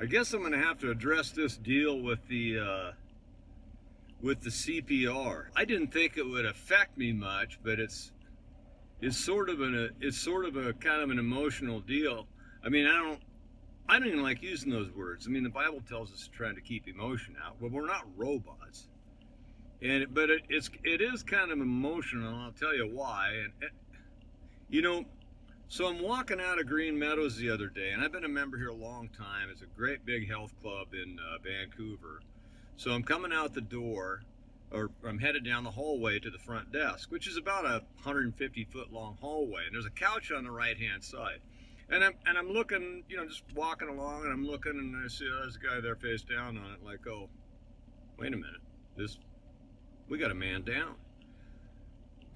I guess I'm going to have to address this deal with the CPR. I didn't think it would affect me much, but it's sort of a kind of an emotional deal. I mean, I don't even like using those words. I mean, the Bible tells us to try to keep emotion out, but we're not robots. But it is kind of emotional, and I'll tell you why. You know, so I'm walking out of Green Meadows the other day, and I've been a member here a long time. It's a great big health club in Vancouver. So I'm coming out the door, or I'm headed down the hallway to the front desk, which is about a 150-foot long hallway, and there's a couch on the right-hand side. And I'm looking, you know, just walking along, and I'm looking, and I see there's a guy there face down on it, like, oh, wait a minute, we got a man down.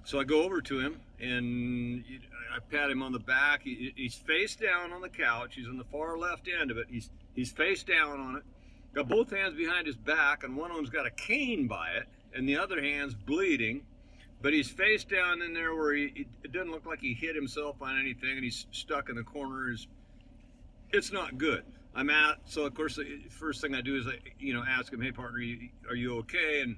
So I go over to him, and I pat him on the back. He's face down on the couch. He's on the far left end of it. He's face down on it. Got both hands behind his back, and one of them's got a cane by it, and the other hand's bleeding. But he's face down in there where it doesn't look like he hit himself on anything, and he's stuck in the corners. It's not good. So of course, the first thing I do is ask him, hey partner, are you okay? And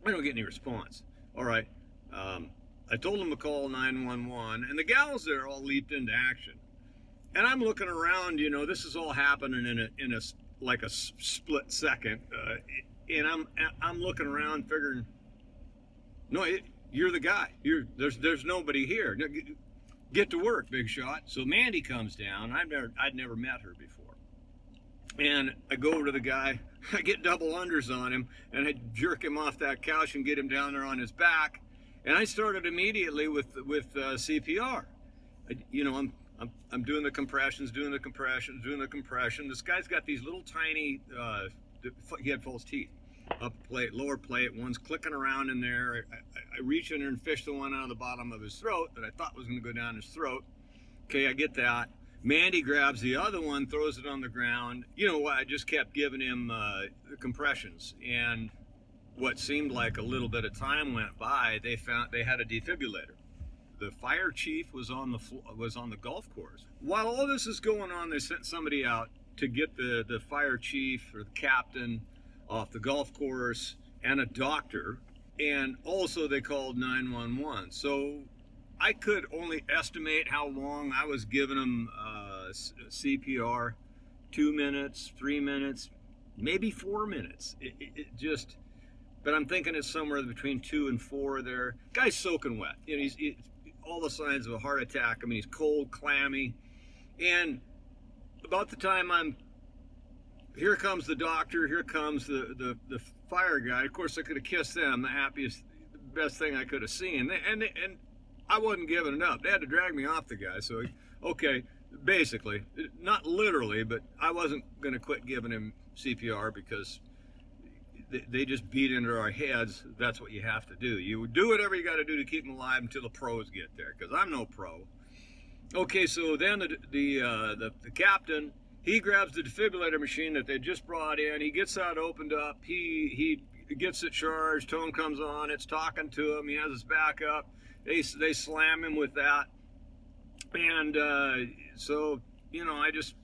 I don't get any response. All right. I told him to call 911, and the gals there all leaped into action. And I'm looking around, you know, this is all happening in a split second, and I'm looking around, figuring, no, you're the guy. There's nobody here. Get to work, big shot. So Mandy comes down. I'd never met her before, and I go over to the guy. I get double unders on him, and I jerk him off that couch and get him down there on his back. And I started immediately with CPR. I'm doing the compressions, doing the compression. This guy's got these little tiny, he had false teeth, upper plate, lower plate. One's clicking around in there. I reach in there and fish the one out of the bottom of his throat that I thought was going to go down his throat. Okay, I get that. Mandy grabs the other one, throws it on the ground. You know what? I just kept giving him the compressions, and what seemed like a little bit of time went by. They found they had a defibrillator. The fire chief was on the golf course. While all this is going on, they sent somebody out to get the fire chief or the captain off the golf course and a doctor, and also they called 911. So I could only estimate how long I was giving them CPR. 2 minutes, 3 minutes, maybe 4 minutes. But I'm thinking it's somewhere between 2 and 4 there. Guy's soaking wet. You know, he's all the signs of a heart attack. I mean, he's cold, clammy. And about the time here comes the doctor, here comes the fire guy. Of course, I could have kissed them, the best thing I could have seen. And I wasn't giving it up. They had to drag me off the guy. So, okay, basically, not literally, but I wasn't going to quit giving him CPR because they just beat into our heads. That's what you have to do. You do whatever you got to do to keep them alive until the pros get there, because I'm no pro. Okay, so then the captain, he grabs the defibrillator machine that they just brought in. He gets that opened up. He gets it charged. Tone comes on. It's talking to him. He has his back up. They slam him with that. And so, you know, I just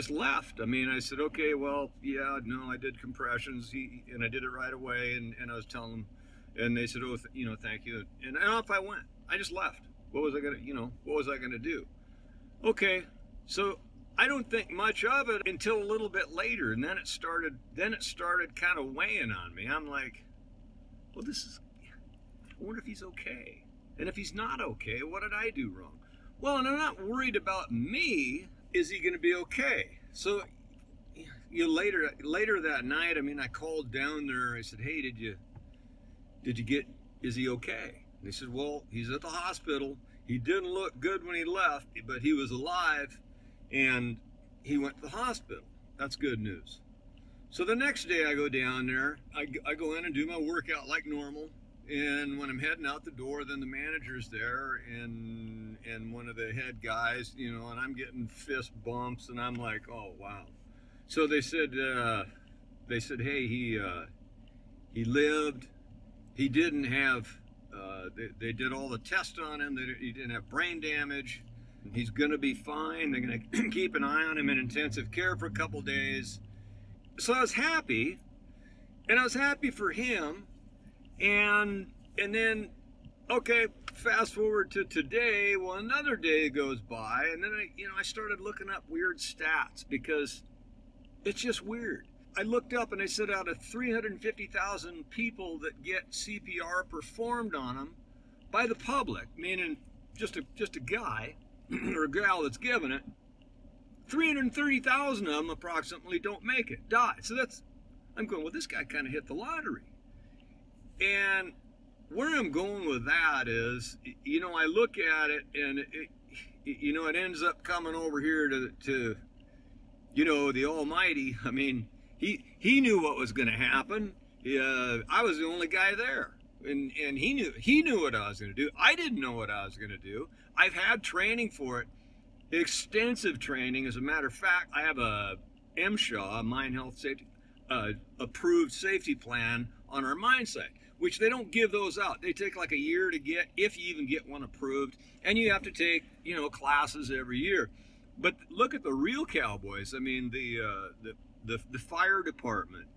left. I mean, I said, okay, well, yeah, no, I did compressions, and I did it right away, and I was telling them, and they said, oh, thank you, and off I went. I just left. What was I gonna do? Okay, so I don't think much of it until a little bit later, and then it started kind of weighing on me. I'm like, well, I wonder if he's okay, and if he's not okay, what did I do wrong? Well, and I'm not worried about me. Is he going to be okay? So, later that night, I mean, I called down there. I said, hey, is he okay? And they said, well, he's at the hospital. He didn't look good when he left, but he was alive, and he went to the hospital. That's good news. So the next day I go down there. I go in and do my workout like normal. And when I'm heading out the door, then the manager's there and one of the head guys, you know, and I'm getting fist bumps, and I'm like, oh wow. So they said, hey, he lived. He didn't have. They did all the tests on him. He didn't have brain damage. He's going to be fine. They're going to keep an eye on him in intensive care for a couple days. So I was happy, and I was happy for him. And then, okay, fast forward to today. Well, another day goes by, and then I started looking up weird stats because it's just weird. I looked up and they said out of 350,000 people that get CPR performed on them by the public, meaning just a guy or a gal that's giving it, 330,000 of them approximately don't make it, die. So I'm going, well, this guy kind of hit the lottery. And where I'm going with that is, I look at it and it ends up coming over here to the Almighty. I mean, he knew what was going to happen. I was the only guy there, and he knew what I was going to do. I didn't know what I was going to do. I've had training for it, extensive training. As a matter of fact, I have a MSHA, Mine Health Safety, approved safety plan on our mine site, which they don't give those out. They take like a year to get, if you even get one approved, and you have to take classes every year. But look at the real cowboys. I mean, the fire department,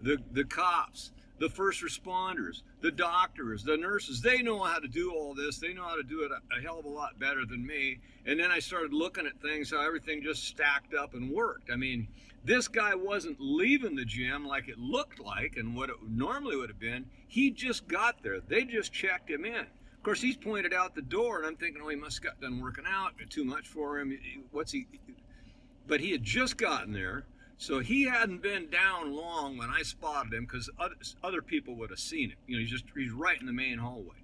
the cops, the first responders, the doctors, the nurses, they know how to do all this. They know how to do it a hell of a lot better than me. And then I started looking at things, how everything just stacked up and worked. I mean, this guy wasn't leaving the gym like it looked like and what it normally would have been. He just got there. They just checked him in. Of course, he's pointed out the door, and I'm thinking, oh, he must have got done working out. Too much for him. But he had just gotten there. So he hadn't been down long when I spotted him, because other people would have seen it. He's right in the main hallway.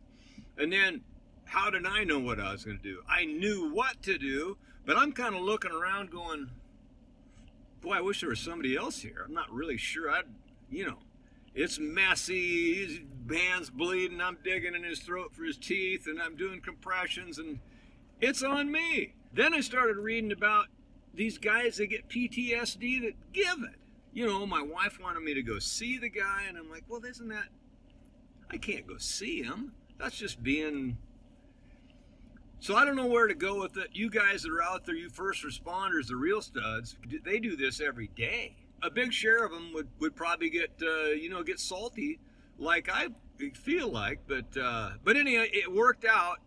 And then, how did I know what I was going to do? I knew what to do, but I'm kind of looking around going, boy, I wish there was somebody else here. I'm not really sure. It's messy. His hand's bleeding. I'm digging in his throat for his teeth, and I'm doing compressions, and it's on me. Then I started reading about these guys that get PTSD that give it. My wife wanted me to go see the guy, and I'm like, well, I can't go see him. That's just being... So I don't know where to go with it. You guys that are out there, you first responders, the real studs, they do this every day. A big share of them would probably get salty, like I feel like, but anyway, it worked out.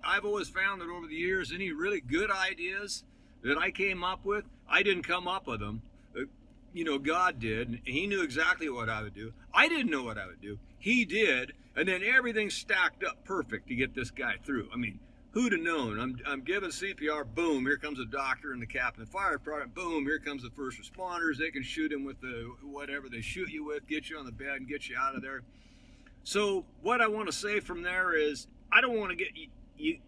I've always found that over the years, any really good ideas that I came up with, I didn't come up with them. God did, and he knew exactly what I would do. I didn't know what I would do. He did, and then everything stacked up perfect to get this guy through. I mean, who'd have known? I'm giving CPR, boom, here comes the doctor and the captain of the fire department, boom, here comes the first responders. They can shoot him with the whatever they shoot you with, get you on the bed and get you out of there. So what I want to say from there is, I don't want to get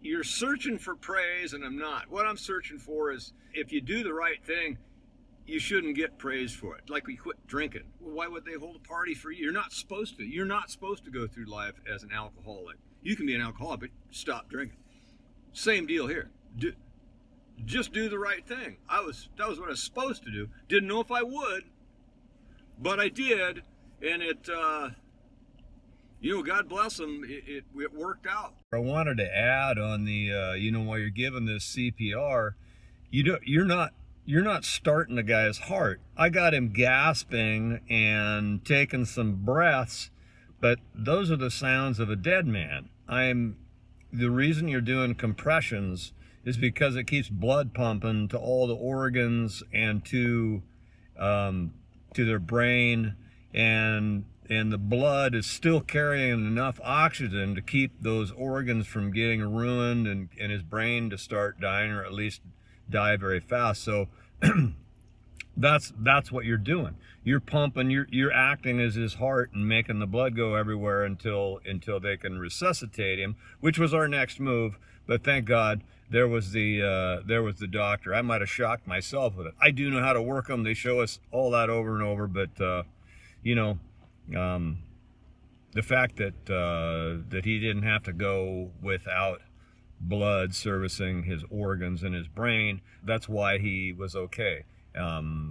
you're searching for praise, and I'm not. What I'm searching for is, if you do the right thing, you shouldn't get praise for it. Like we quit drinking. Well, why would they hold a party for you? You're not supposed to. You're not supposed to go through life as an alcoholic. You can be an alcoholic, but stop drinking. Same deal here. Just do the right thing. That was what I was supposed to do. Didn't know if I would, but I did, and it. God bless them. It worked out. I wanted to add on the, while you're giving this CPR, you're not starting the guy's heart. I got him gasping and taking some breaths, but those are the sounds of a dead man. The reason you're doing compressions is because it keeps blood pumping to all the organs and to their brain, and the blood is still carrying enough oxygen to keep those organs from getting ruined and his brain to start dying, or at least die very fast. So that's what you're doing. You're pumping, you're acting as his heart and making the blood go everywhere until they can resuscitate him, which was our next move. But thank God there was the doctor. I might have shocked myself with it. I do know how to work them. They show us all that over and over, but the fact that he didn't have to go without blood servicing his organs and his brain, that's why he was okay.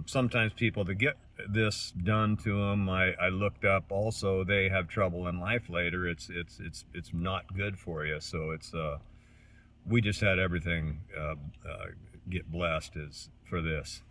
Sometimes people that get this done to them, I looked up also, they have trouble in life later. It's not good for you. So it's we just had everything get blessed for this.